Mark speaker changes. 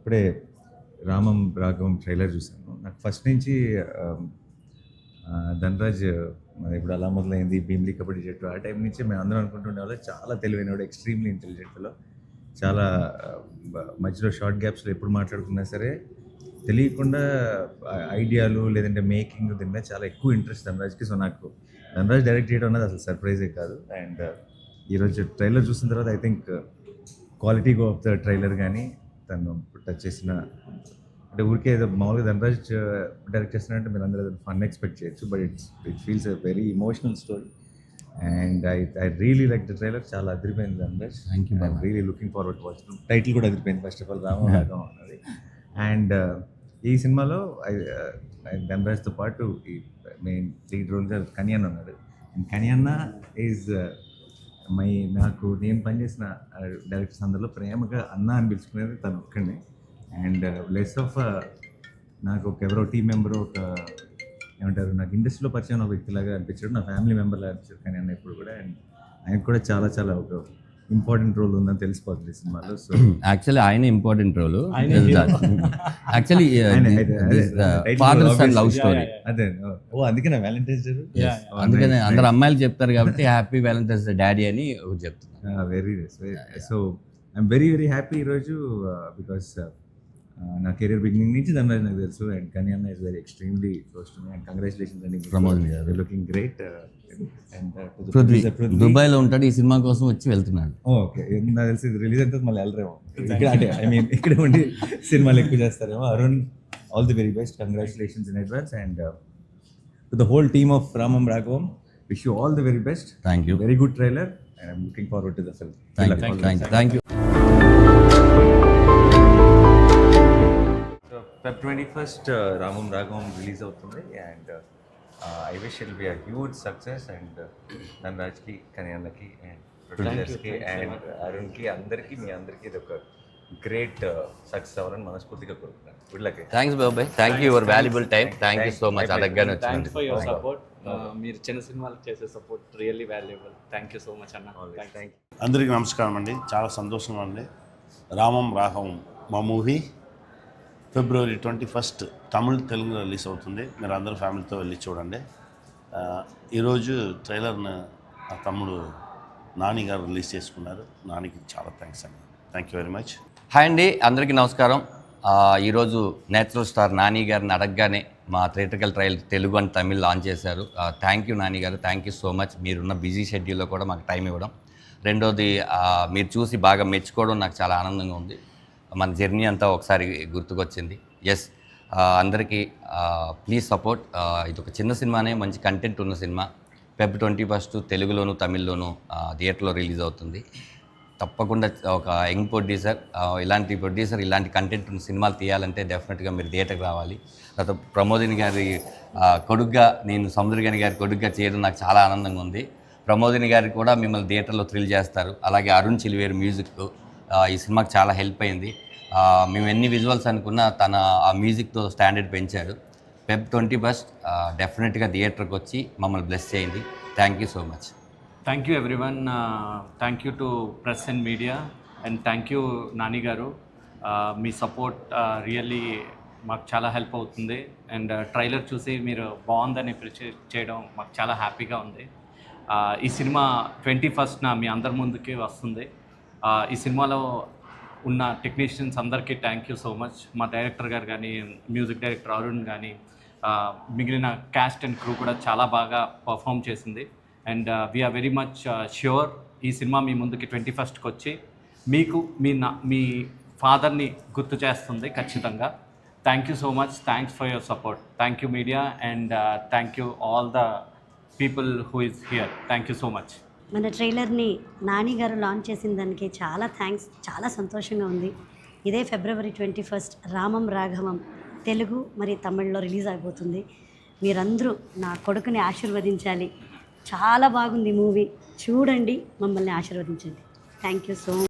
Speaker 1: ఇప్పుడే రామం రాఘవం ట్రైలర్ చూసాను. నాకు ఫస్ట్ నుంచి ధనరాజ్ మరి ఇప్పుడు అలా మొదలైంది భీమ్లీ కబడ్డీ జట్టు ఆ టైం నుంచి మేము అందరం అనుకుంటుండే వాళ్ళు చాలా తెలివైనవాడు, ఎక్స్ట్రీమ్లీ ఇంటెలిజెంట్లో చాలా మధ్యలో షార్ట్ గ్యాప్స్లో ఎప్పుడు మాట్లాడుకున్నా సరే తెలియకుండా ఐడియాలు లేదంటే మేకింగ్ దీని మీద చాలా ఎక్కువ ఇంట్రెస్ట్ ధనరాజ్కి. సో నాకు ధనరాజ్ డైరెక్ట్ చేయడం అన్నది అసలు సర్ప్రైజే కాదు. అండ్ ఈరోజు ట్రైలర్ చూసిన తర్వాత I think quality of the trailer కానీ తను టచ్ చేసిన అంటే ఊరికే ఏదో మామూలుగా ధనరాజ్ డైరెక్ట్ చేస్తున్నారంటే మీరు అందరూ ఫన్ ఎక్స్పెక్ట్ చేయొచ్చు, but it feels a very emotional story. And I really like the trailer. చాలా అదిరిపోయింది Dhanraj.
Speaker 2: Thank you.
Speaker 1: I really looking forward watch. Title కూడా అదిరిపోయింది ఫస్ట్ ఆఫ్ ఆల్, రామం రాఘవం అన్నది. అండ్ ఈ సినిమాలో ధనరాజ్తో పాటు ఈ మెయిన్ లీడ్ రోల్గా కన్యన్న ఉన్నాడు. అండ్ కన్యన్న ఈజ్ నాకు నేను పనిచేసిన డైరెక్టర్స్ అందరిలో ప్రేమగా అన్న అని పిలుచుకునేది తను ఒక్కడే. అండ్ లెస్ ఆఫ్ నాకు ఎవరో టీం మెంబర్ ఒక ఏమంటారు నాకు ఇండస్ట్రీలో పరిచయం ఒక వ్యక్తిలాగా అనిపించాడు, నా ఫ్యామిలీ మెంబర్లాగా అనిపించాడు కానీ అన్న ఇప్పుడు కూడా. అండ్ ఆయనకు కూడా చాలా చాలా ఒక ఇంపార్టెంట్ రోల్ ఉందని తెలిసిపోతుంది ఈ సినిమాలో. సో
Speaker 2: యాక్చువల్లీ ఆయన important role. Actually father son love story.
Speaker 1: అదే అందుకనే వ్యాలంటైన్స్ డే,
Speaker 2: అందుకనే అందరు అమ్మాయిలు చెప్తారు కాబట్టి హ్యాపీ వ్యాలంటైన్స్ డే డాడీ అని చెప్తున్నారు.
Speaker 1: Very so I'm very very happy ఈరోజు బికాస్ నా కెరీర్ బిగినింగ్ నుంచి ధనరాజ్ నాకు తెలుసు. And Kanyanna is very extremely close to me. And congratulations అండి
Speaker 2: ప్రమోద్ గారు,
Speaker 1: లుకింగ్ గ్రేట్.
Speaker 2: దుబాయ్లో ఉంటాడు, ఈ సినిమా కోసం వచ్చి వెళ్తున్నాడు.
Speaker 1: ఓకే, నాకు తెలిసి రిలీజ్ అయితే మళ్ళీ వెళ్ళరేమో ఇక్కడ, అంటే ఐ మీన్ ఇక్కడ ఉండి సినిమాలు ఎక్కువ చేస్తారేమో. Arun, all the very best, congratulations in advance. And to the whole team of Ramam Raghavam, wish you all the very best.
Speaker 2: Thank you.
Speaker 1: Very good trailer and I'm looking forward to the film.
Speaker 2: Thank you.
Speaker 1: Feb 21st Ramam Raghavam release అవుతుంది. And I wish it be a huge success. And ధనరాజ్కి, కన్యన్నకి, and ప్రొడ్యూసర్స్కి, and అరుణ్కి, అందరికీ మీ అందరికీ ఇది ఒక గ్రేట్ సక్సెస్ అవ్వాలని మనస్ఫూర్తిగా కోరుకుంటున్నాను. Good luck.
Speaker 2: థ్యాంక్స్ బాబాయ్, thank you your valuable time. Thank you so much. అడగగానే
Speaker 3: థ్యాంక్స్ ఫర్ యువర్ సపోర్ట్. మీరు చిన్న సినిమాలకు చేసే support really valuable. Thank you so much అన్న.
Speaker 1: Thank you.
Speaker 4: అందరికీ నమస్కారం అండి. చాలా సంతోషంగా అండి. రామం రాఘవం మా మూవీ February 21st తమిళ్, తెలుగులో రిలీజ్ అవుతుంది. మీరు అందరూ ఫ్యామిలీతో వెళ్ళి చూడండి. ఈరోజు ట్రైలర్ను నా తమ్ముడు నాని గారు రిలీజ్ చేసుకున్నారు. నానికి చాలా థ్యాంక్స్ అండి. Thank you very much.
Speaker 2: Hi అండి, అందరికీ నమస్కారం. ఈరోజు నేచురల్ స్టార్ నాని గారిని అడగగానే మా theatrical trial Telugu and Tamil launch చేశారు. థ్యాంక్ యూ నాని గారు, థ్యాంక్ యూ సో మచ్. మీరున్న బిజీ షెడ్యూల్లో కూడా మాకు టైం ఇవ్వడం. రెండోది మీరు చూసి బాగా మెచ్చుకోవడం నాకు చాలా ఆనందంగా ఉంది. మన జర్నీ అంతా ఒకసారి గుర్తుకొచ్చింది. ఎస్, అందరికీ ప్లీజ్ సపోర్ట్. ఇది ఒక చిన్న సినిమానే, మంచి కంటెంట్ ఉన్న సినిమా. Feb 21st తెలుగులోను తమిళ్లోను థియేటర్లో రిలీజ్ అవుతుంది. తప్పకుండా ఒక యంగ్ ప్రొడ్యూసర్, ఇలాంటి కంటెంట్ ఉన్న సినిమాలు తీయాలంటే డెఫినెట్గా మీరు థియేటర్కి రావాలి. తర్వాత ప్రమోదిని గారి కొడుగ్గా, నేను సముద్రగని గారి కొడుగ్గా చేయడం నాకు చాలా ఆనందంగా ఉంది. ప్రమోదిని గారికి కూడా మిమ్మల్ని థియేటర్లో థ్రిల్ చేస్తారు. అలాగే అరుణ్ చిలివేరు మ్యూజిక్ ఈ సినిమాకి చాలా హెల్ప్ అయింది. మేము ఎన్ని విజువల్స్ అనుకున్నా తన ఆ మ్యూజిక్తో స్టాండర్డ్ పెంచాడు. Feb 21st డెఫినెట్గా థియేటర్కి వచ్చి మమ్మల్ని బ్లెస్ చేయండి. Thank you so much.
Speaker 3: Thank you everyone. Thank you to press and media. And thank you Nani గారు. మీ సపోర్ట్ రియల్లీ మాకు చాలా హెల్ప్ అవుతుంది. అండ్ ట్రైలర్ చూసి మీరు బాగుందని అప్రిషియేట్ చేయడం మాకు చాలా హ్యాపీగా ఉంది. ఈ సినిమా 21st మీ అందరి ముందుకి వస్తుంది. ఈ సినిమాలో ఉన్న టెక్నీషియన్స్ అందరికీ థ్యాంక్ యూ సో మచ్. మా డైరెక్టర్ గారు కానీ, మ్యూజిక్ డైరెక్టర్ అరుణ్ కానీ, మిగిలిన క్యాస్ట్ అండ్ క్రూ కూడా చాలా బాగా పర్ఫామ్ చేసింది. And we are very much sure ఈ సినిమా మీ ముందుకి 21st వచ్చి మీకు మీ ఫాదర్ని గుర్తు చేస్తుంది ఖచ్చితంగా. Thank you so much. Thanks for your support. Thank you media. And thank you all the people who is here. Thank you so much.
Speaker 5: మన ట్రైలర్ని నాని గారు లాంచ్ చేసిన దానికి చాలా థ్యాంక్స్. చాలా సంతోషంగా ఉంది. ఇదే February 21st రామం రాఘవం తెలుగు మరి తమిళ్లో రిలీజ్ అయిపోతుంది. మీరందరూ నా కొడుకుని ఆశీర్వదించాలి. చాలా బాగుంది మూవీ, చూడండి, మమ్మల్ని ఆశీర్వదించండి. Thank you so much.